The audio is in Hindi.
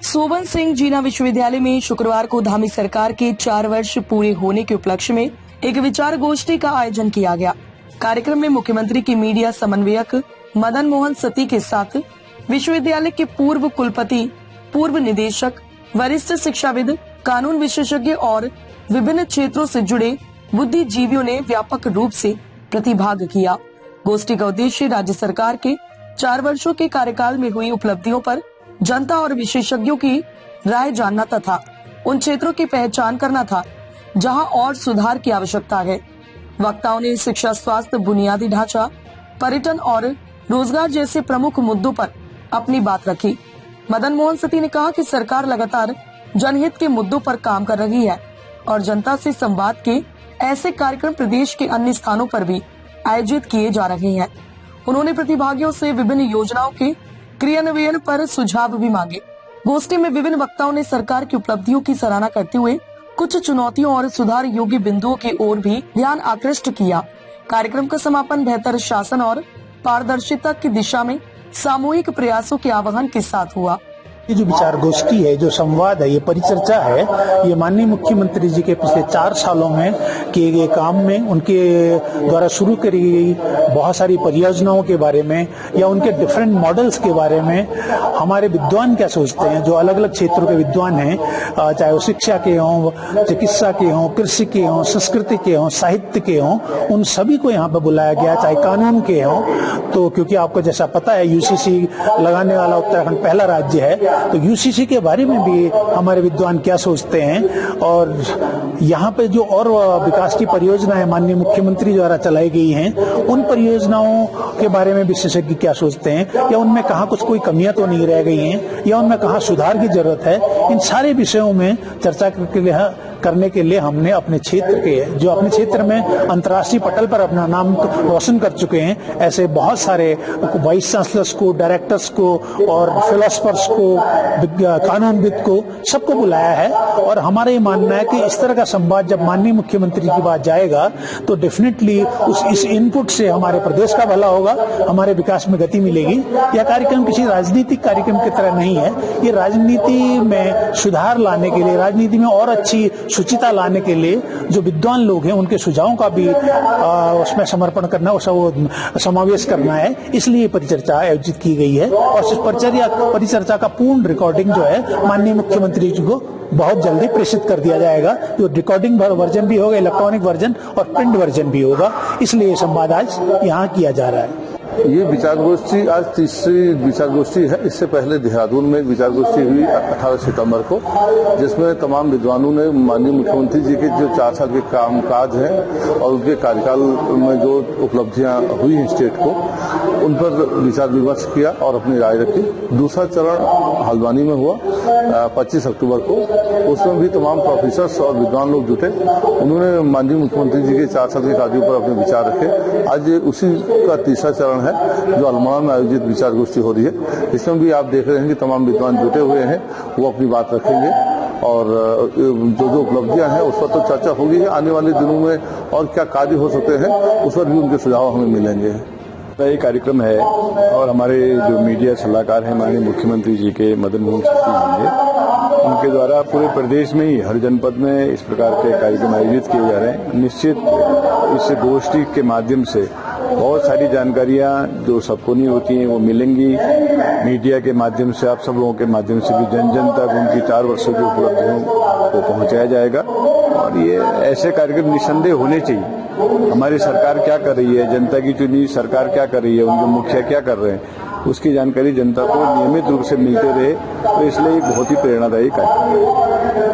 सोवन सिंह जीना विश्वविद्यालय में शुक्रवार को धामी सरकार के 4 वर्ष पूरे होने के उपलक्ष्य में एक विचार गोष्ठी का आयोजन किया गया। कार्यक्रम में मुख्यमंत्री की मीडिया समन्वयक मदन मोहन सती के साथ विश्वविद्यालय के पूर्व कुलपति, पूर्व निदेशक, वरिष्ठ शिक्षाविद, कानून विशेषज्ञ और विभिन्न क्षेत्रों से जुड़े बुद्धिजीवियों ने व्यापक रूप से प्रतिभाग किया। गोष्ठी का उद्देश्य राज्य सरकार के 4 वर्षों के कार्यकाल में हुई उपलब्धियों पर जनता और विशेषज्ञों की राय जानना तथा उन क्षेत्रों की पहचान करना था जहां और सुधार की आवश्यकता है। वक्ताओं ने शिक्षा, स्वास्थ्य, बुनियादी ढांचा, पर्यटन और रोजगार जैसे प्रमुख मुद्दों पर अपनी बात रखी। मदन मोहन सती ने कहा कि सरकार लगातार जनहित के मुद्दों पर काम कर रही है और जनता से संवाद के ऐसे कार्यक्रम प्रदेश के अन्य स्थानों पर भी आयोजित किए जा रहे हैं। उन्होंने प्रतिभागियों से विभिन्न योजनाओं के क्रियान्वयन पर सुझाव भी मांगे। गोष्ठी में विभिन्न वक्ताओं ने सरकार की उपलब्धियों की सराहना करते हुए कुछ चुनौतियों और सुधार योग्य बिंदुओं की ओर भी ध्यान आकृष्ट किया। कार्यक्रम का समापन बेहतर शासन और पारदर्शिता की दिशा में सामूहिक प्रयासों के आह्वान के साथ हुआ। ये जो विचार गोष्ठी है, जो संवाद है, ये परिचर्चा है, ये माननीय मुख्यमंत्री जी के पिछले 4 सालों में किए गए काम में, उनके द्वारा शुरू करी गई बहुत सारी परियोजनाओं के बारे में या उनके डिफरेंट मॉडल्स के बारे में हमारे विद्वान क्या सोचते हैं। जो अलग अलग क्षेत्रों के विद्वान हैं, चाहे वो शिक्षा के हों, चिकित्सा के हों, कृषि के हों, संस्कृति के हों, साहित्य के हों, उन सभी को यहाँ पर बुलाया गया, चाहे कानून के हों। तो क्योंकि आपको जैसा पता है, यूसीसी लगाने वाला उत्तराखंड पहला राज्य है, तो यूसीसी के बारे में भी हमारे विद्वान क्या सोचते हैं और यहाँ पे जो और विकास की परियोजनाएं माननीय मुख्यमंत्री द्वारा चलाई गई हैं, उन परियोजनाओं के बारे में विशेषज्ञ क्या सोचते हैं या उनमें कहाँ कुछ कोई कमियां तो नहीं रह गई हैं या उनमें कहाँ सुधार की जरूरत है। इन सारे विषयों में चर्चा करने के लिए हमने अपने क्षेत्र के, जो अपने क्षेत्र में अंतर्राष्ट्रीय पटल पर अपना नाम रोशन कर चुके हैं, ऐसे बहुत सारे वाइस चांसलर्स को, डायरेक्टर्स को और फिलोसफर्स को, कानूनविद को, सबको बुलाया है। और हमारा ये मानना है कि इस तरह का संवाद जब माननीय मुख्यमंत्री की बात जाएगा तो डेफिनेटली इस इनपुट से हमारे प्रदेश का भला होगा, हमारे विकास में गति मिलेगी। यह कार्यक्रम किसी राजनीतिक कार्यक्रम की तरह नहीं है। ये राजनीति में सुधार लाने के लिए, राजनीति में और अच्छी शुचिता लाने के लिए जो विद्वान लोग हैं उनके सुझावों का भी उसमें समर्पण करना, उसका समावेश करना है। इसलिए परिचर्चा आयोजित की गई है और इस परिचर्चा का पूर्ण रिकॉर्डिंग जो है माननीय मुख्यमंत्री जी को बहुत जल्दी प्रेषित कर दिया जाएगा। जो रिकॉर्डिंग वर्जन भी होगा, इलेक्ट्रॉनिक वर्जन और प्रिंट वर्जन भी होगा। इसलिए ये संवाद आज यहाँ किया जा रहा है। ये विचार गोष्ठी आज तीसरी विचार गोष्ठी है। इससे पहले देहरादून में एक विचार गोष्ठी हुई 18 सितंबर को, जिसमें तमाम विद्वानों ने माननीय मुख्यमंत्री जी के जो 4 साल के कामकाज हैं और उनके कार्यकाल में जो उपलब्धियां हुई हैं स्टेट को, उन पर विचार विमर्श किया और अपनी राय रखी। दूसरा चरण हल्द्वानी में हुआ 25 अक्टूबर को। उसमें भी तमाम प्रोफेसर्स और विद्वान लोग जुटे। उन्होंने माननीय मुख्यमंत्री जी के 4 साल के कार्यों पर अपने विचार रखे। आज उसी का तीसरा चरण है जो अल्मोड़ा में आयोजित विचार गोष्ठी हो रही है। इसमें भी आप देख रहे हैं कि तमाम विद्वान जुटे हुए हैं, वो अपनी बात रखेंगे और जो उपलब्धियां हैं उस पर तो चर्चा होगी। आने वाले दिनों में और क्या कार्य हो सकते हैं उस पर भी उनके सुझाव हमें मिलेंगे। ये कार्यक्रम है और हमारे जो मीडिया सलाहकार हैं माननीय मुख्यमंत्री जी के मदन मोहन सती जी, उनके द्वारा पूरे प्रदेश में ही हर जनपद में इस प्रकार के कार्यक्रम आयोजित किए जा रहे हैं। निश्चित इस गोष्ठी के माध्यम से बहुत सारी जानकारियां जो सबको नहीं होती हैं वो मिलेंगी। मीडिया के माध्यम से, आप सब लोगों के माध्यम से भी जन जन तक उनकी 4 वर्षों की उपलब्धियों को पहुंचाया जाएगा। और ये ऐसे कार्यक्रम निस्संदेह होने चाहिए। हमारी सरकार क्या कर रही है, जनता की चुनी सरकार क्या कर रही है, उनके मुखिया क्या कर रहे हैं, उसकी जानकारी जनता को नियमित रूप से मिलते रहे। तो इसलिए एक बहुत ही प्रेरणादायी कार्यक्रम है।